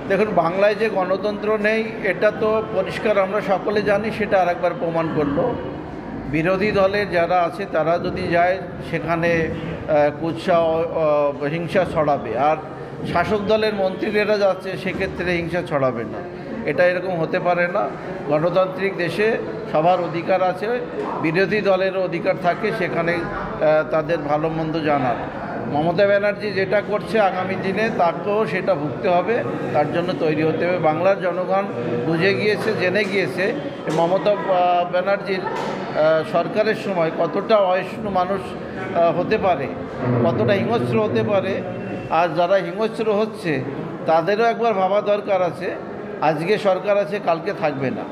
দেখুন, বাংলায় যে গণতন্ত্র নেই এটা তো পরিষ্কার, আমরা সকলে জানি। সেটা আরেকবার প্রমাণ করলো বিরোধী দলের যারা আছে তারা যদি যায় সেখানে কুৎসা হিংসা ছড়াবে, আর শাসক দলের মন্ত্রীরা যাচ্ছে সেক্ষেত্রে হিংসা ছড়াবে না। এটা এরকম হতে পারে না। গণতান্ত্রিক দেশে সবার অধিকার আছে, বিরোধী দলেরও অধিকার থাকে সেখানে তাদের ভালো মন্দ জানার। মমতা ব্যানার্জি যেটা করছে আগামী দিনে তাকেও সেটা ভুগতে হবে, তার জন্য তৈরি হতে হবে। বাংলার জনগণ বুঝে গিয়েছে, জেনে গিয়েছে মমতা ব্যানার্জির সরকারের সময় কতটা অসহিষ্ণু মানুষ হতে পারে, কতটা হিংস্র হতে পারে। আর যারা হিংস্র হচ্ছে তাদেরও একবার ভাবা দরকার আছে। আজকে সরকার আছে, কালকে থাকবে না।